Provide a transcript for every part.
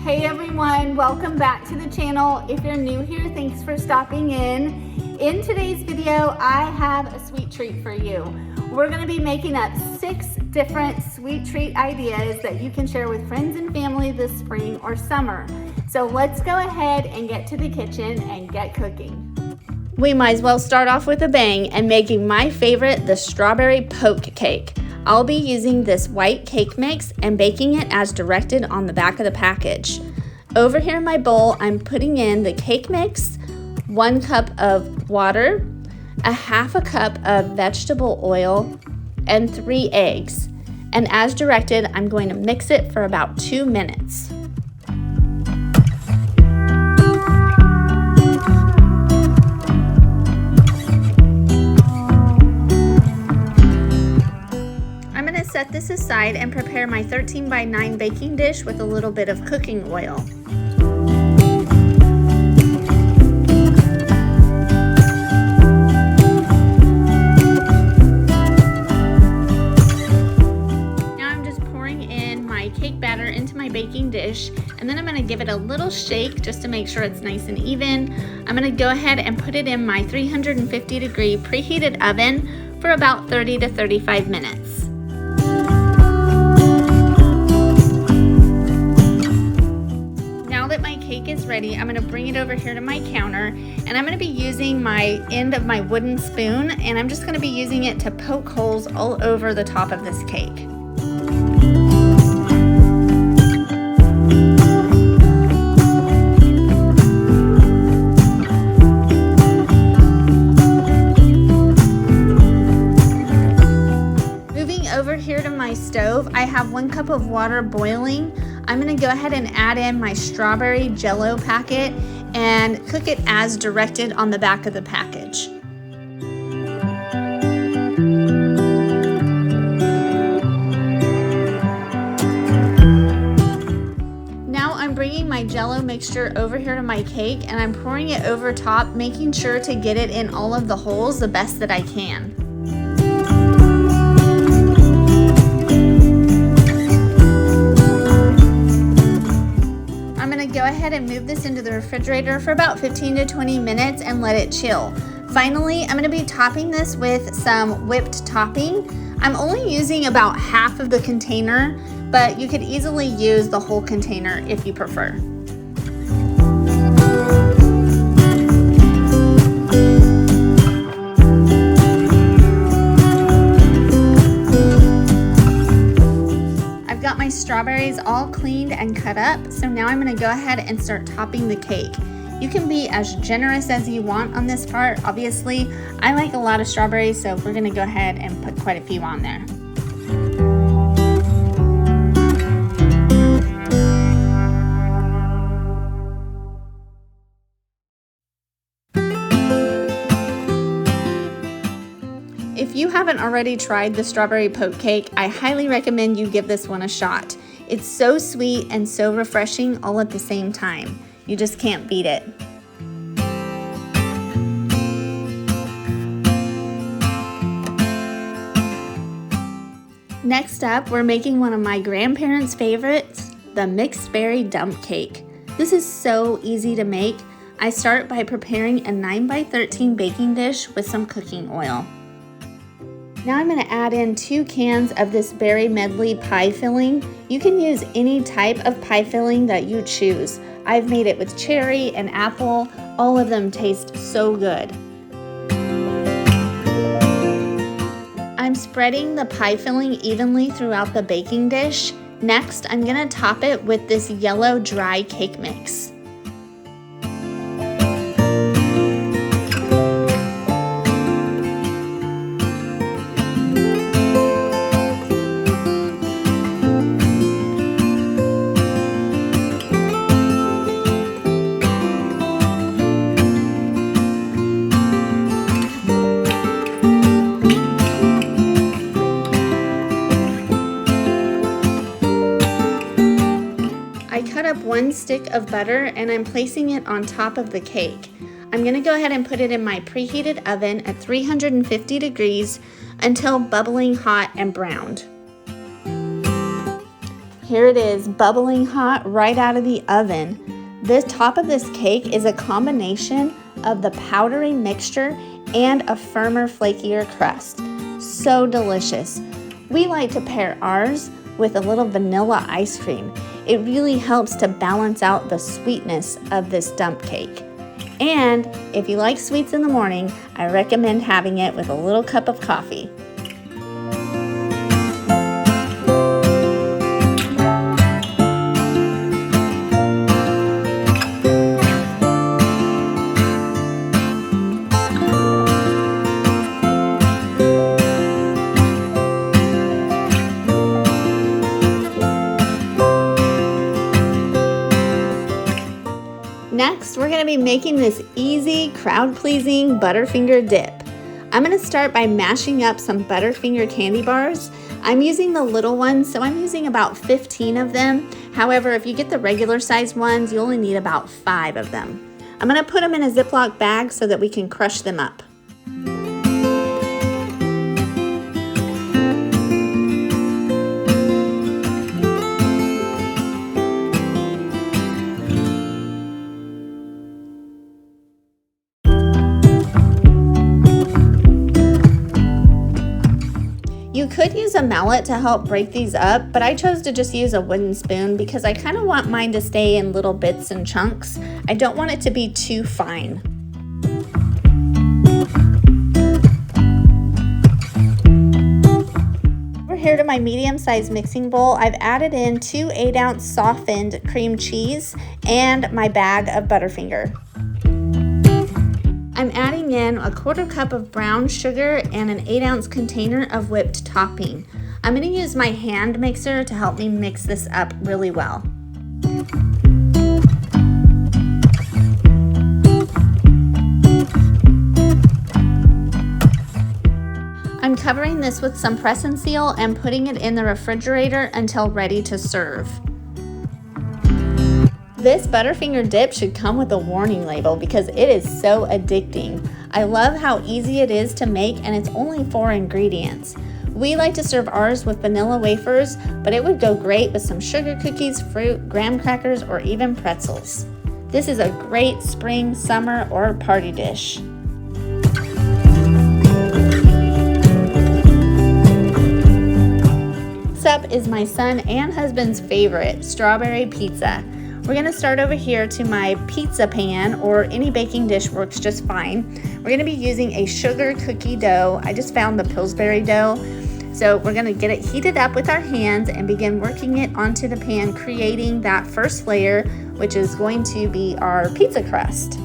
Hey everyone, welcome back to the channel. If you're new here, thanks for stopping in. In today's video, I have a sweet treat for you. We're gonna be making up 6 different sweet treat ideas that you can share with friends and family this spring or summer. So let's go ahead and get to the kitchen and get cooking. We might as well start off with a bang and making my favorite, the strawberry poke cake. I'll be using this white cake mix and baking it as directed on the back of the package. Over here in my bowl, I'm putting in the cake mix, 1 cup of water, a half a cup of vegetable oil, and 3 eggs. And as directed, I'm going to mix it for about 2 minutes. Set this aside and prepare my 13 by 9 baking dish with a little bit of cooking oil. Now I'm just pouring in my cake batter into my baking dish, and then I'm going to give it a little shake just to make sure it's nice and even. I'm going to go ahead and put it in my 350 degree preheated oven for about 30 to 35 minutes. Is ready, I'm going to bring it over here to my counter, and I'm going to be using my end of my wooden spoon, and I'm just going to be using it to poke holes all over the top of this cake. Moving over here to my stove, I have 1 cup of water boiling. I'm going to go ahead and add in my strawberry jello packet and cook it as directed on the back of the package. Now I'm bringing my jello mixture over here to my cake, and I'm pouring it over top, making sure to get it in all of the holes the best that I can. Go ahead and move this into the refrigerator for about 15 to 20 minutes and let it chill. Finally, I'm going to be topping this with some whipped topping. I'm only using about half of the container, but you could easily use the whole container if you prefer. My strawberries all cleaned and cut up, so now I'm going to go ahead and start topping the cake. You can be as generous as you want on this part. Obviously, I like a lot of strawberries, so we're going to go ahead and put quite a few on there. If you haven't already tried the strawberry poke cake, I highly recommend you give this one a shot. It's so sweet and so refreshing all at the same time. You just can't beat it. Next up, we're making one of my grandparents' favorites, the mixed berry dump cake. This is so easy to make. I start by preparing a 9 by 13 baking dish with some cooking oil. Now I'm going to add in 2 cans of this berry medley pie filling. You can use any type of pie filling that you choose. I've made it with cherry and apple. All of them taste so good. I'm spreading the pie filling evenly throughout the baking dish. Next, I'm going to top it with this yellow dry cake mix. Up 1 stick of butter, and I'm placing it on top of the cake. I'm going to go ahead and put it in my preheated oven at 350 degrees until bubbling hot and browned. Here it is, bubbling hot right out of the oven. The top of this cake is a combination of the powdery mixture and a firmer, flakier crust. So delicious. We like to pair ours with a little vanilla ice cream. It really helps to balance out the sweetness of this dump cake. And if you like sweets in the morning, I recommend having it with a little cup of coffee. Next, we're going to be making this easy, crowd-pleasing Butterfinger dip. I'm going to start by mashing up some Butterfinger candy bars. I'm using the little ones, so I'm using about 15 of them. However, if you get the regular size ones, you only need about 5 of them. I'm going to put them in a Ziploc bag so that we can crush them up. You could use a mallet to help break these up, but I chose to just use a wooden spoon because I kind of want mine to stay in little bits and chunks. I don't want it to be too fine. Over here to my medium-sized mixing bowl, I've added in 2 8-ounce softened cream cheese and my bag of Butterfinger. I'm adding in a 1/4 cup of brown sugar and an 8-ounce container of whipped topping. I'm going to use my hand mixer to help me mix this up really well. I'm covering this with some press and seal and putting it in the refrigerator until ready to serve. This Butterfinger dip should come with a warning label because it is so addicting. I love how easy it is to make, and it's only 4 ingredients. We like to serve ours with vanilla wafers, but it would go great with some sugar cookies, fruit, graham crackers, or even pretzels. This is a great spring, summer, or party dish. Next up is my son and husband's favorite, strawberry pizza. We're going to start over here to my pizza pan, or any baking dish works just fine. We're going to be using a sugar cookie dough. I just found the Pillsbury dough. So we're going to get it heated up with our hands and begin working it onto the pan, creating that first layer, which is going to be our pizza crust.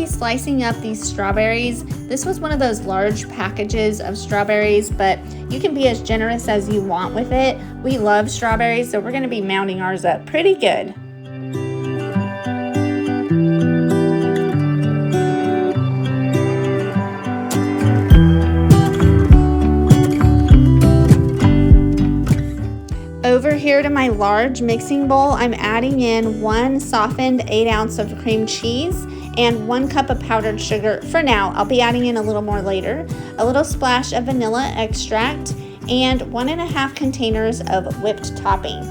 Slicing up these strawberries. This was one of those large packages of strawberries, but you can be as generous as you want with it. We love strawberries, so we're going to be mounting ours up pretty good. Over here to my large mixing bowl, I'm adding in 1 softened 8-ounce of cream cheese and 1 cup of powdered sugar for now. I'll be adding in a little more later. A little splash of vanilla extract and 1.5 containers of whipped topping.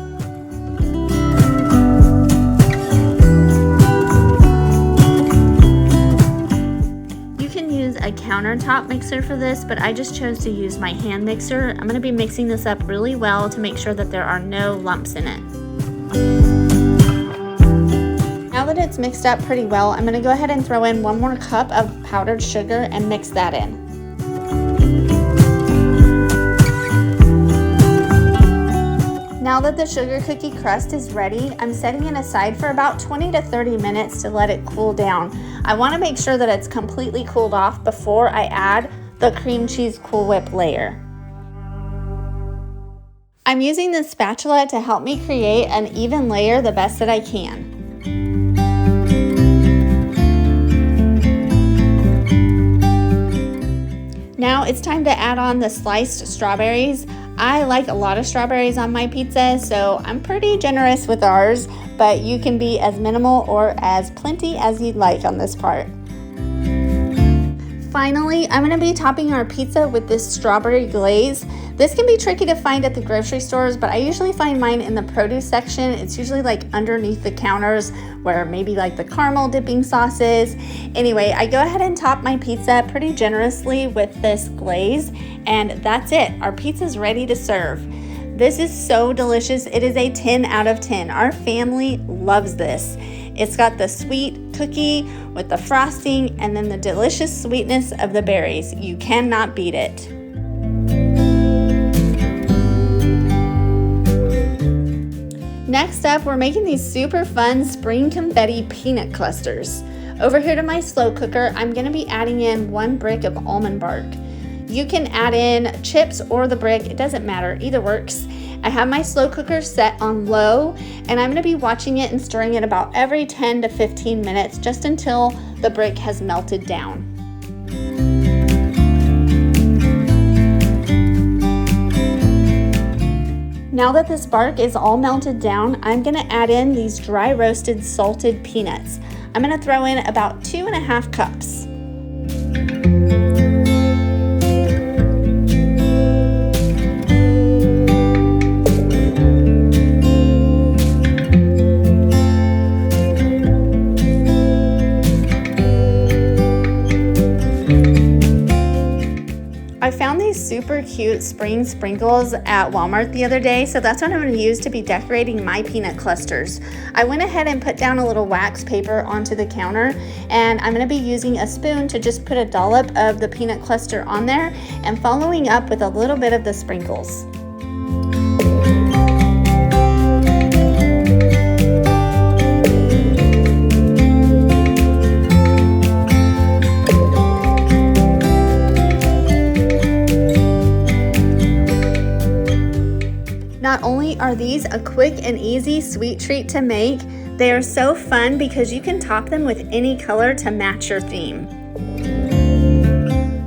You can use a countertop mixer for this, but I just chose to use my hand mixer. I'm going to be mixing this up really well to make sure that there are no lumps in it. Now that it's mixed up pretty well, I'm going to go ahead and throw in 1 more cup of powdered sugar and mix that in. Now that the sugar cookie crust is ready, I'm setting it aside for about 20 to 30 minutes to let it cool down. I want to make sure that it's completely cooled off before I add the cream cheese Cool Whip layer. I'm using this spatula to help me create an even layer the best that I can. Now it's time to add on the sliced strawberries. I like a lot of strawberries on my pizza, so I'm pretty generous with ours, but you can be as minimal or as plenty as you'd like on this part. Finally, I'm going to be topping our pizza with this strawberry glaze. This can be tricky to find at the grocery stores, but I usually find mine in the produce section. It's usually like underneath the counters where maybe like the caramel dipping sauce is. Anyway, I go ahead and top my pizza pretty generously with this glaze, and that's it. Our pizza's ready to serve. This is so delicious. It is a 10 out of 10. Our family loves this. It's got the sweet cookie with the frosting and then the delicious sweetness of the berries. You cannot beat it. Next up, we're making these super fun spring confetti peanut clusters. Over here to my slow cooker, I'm going to be adding in 1 brick of almond bark. You can add in chips or the brick, it doesn't matter, either works. I have my slow cooker set on low, and I'm going to be watching it and stirring it about every 10 to 15 minutes just until the brick has melted down. Now that this bark is all melted down, I'm going to add in these dry roasted salted peanuts. I'm going to throw in about 2.5 cups. I found these super cute spring sprinkles at Walmart the other day, so that's what I'm going to use to be decorating my peanut clusters. I went ahead and put down a little wax paper onto the counter, and I'm going to be using a spoon to just put a dollop of the peanut cluster on there and following up with a little bit of the sprinkles. Not only are these a quick and easy sweet treat to make, they are so fun because you can top them with any color to match your theme.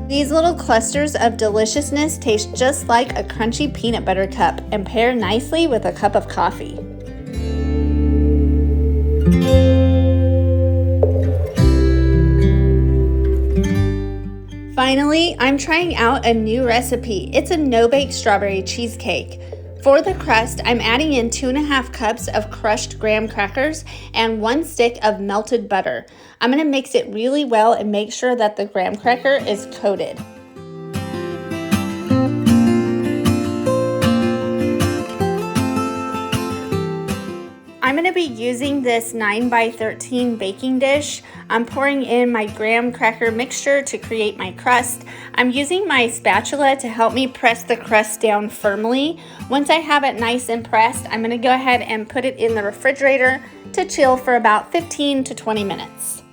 These little clusters of deliciousness taste just like a crunchy peanut butter cup and pair nicely with a cup of coffee. Finally, I'm trying out a new recipe. It's a no-bake strawberry cheesecake. For the crust, I'm adding in 2.5 cups of crushed graham crackers and 1 stick of melted butter. I'm going to mix it really well and make sure that the graham cracker is coated. I'm going to be using this 9x13 baking dish. I'm pouring in my graham cracker mixture to create my crust. I'm using my spatula to help me press the crust down firmly. Once I have it nice and pressed, I'm going to go ahead and put it in the refrigerator to chill for about 15 to 20 minutes.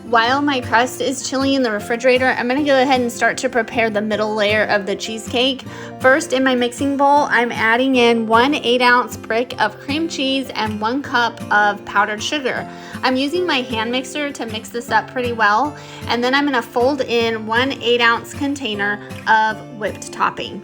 While my crust is chilling in the refrigerator, I'm going to go ahead and start to prepare the middle layer of the cheesecake. First, in my mixing bowl, I'm adding in 1 8-ounce brick of cream cheese and 1 cup of powdered sugar. I'm using my hand mixer to mix this up pretty well, and then I'm going to fold in 1 8-ounce container of whipped topping.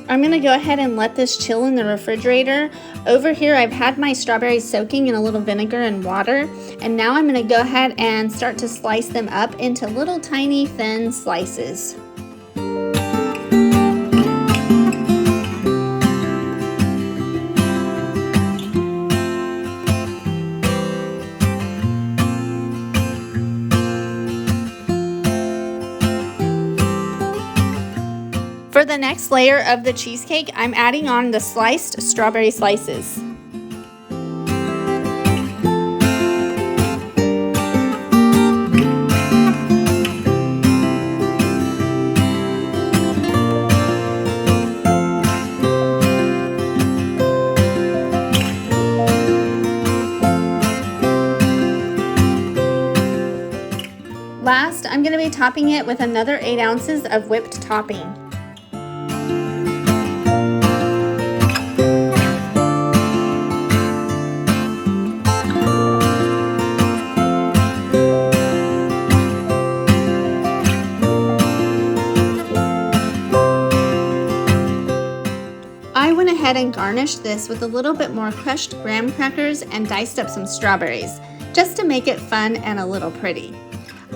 I'm going to go ahead and let this chill in the refrigerator. Over here, I've had my strawberries soaking in a little vinegar and water, and now I'm going to go ahead and start to slice them up into little tiny thin slices. For the next layer of the cheesecake, I'm adding on the sliced strawberry slices. Last, I'm going to be topping it with another 8 ounces of whipped topping. I went ahead and garnished this with a little bit more crushed graham crackers and diced up some strawberries, just to make it fun and a little pretty.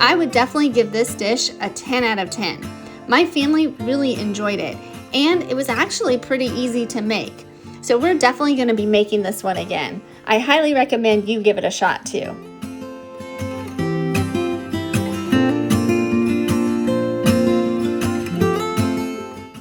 I would definitely give this dish a 10 out of 10. My family really enjoyed it, and it was actually pretty easy to make. So we're definitely going to be making this one again. I highly recommend you give it a shot too.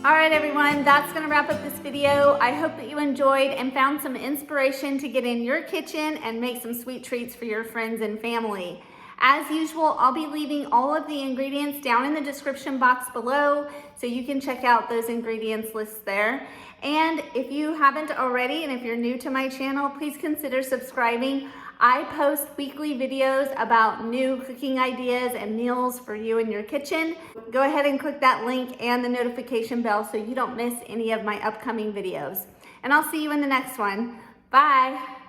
Alright everyone, that's going to wrap up this video. I hope that you enjoyed and found some inspiration to get in your kitchen and make some sweet treats for your friends and family. As usual, I'll be leaving all of the ingredients down in the description box below, so you can check out those ingredients lists there. And if you haven't already, and if you're new to my channel, please consider subscribing. I post weekly videos about new cooking ideas and meals for you in your kitchen. Go ahead and click that link and the notification bell so you don't miss any of my upcoming videos. And I'll see you in the next one. Bye.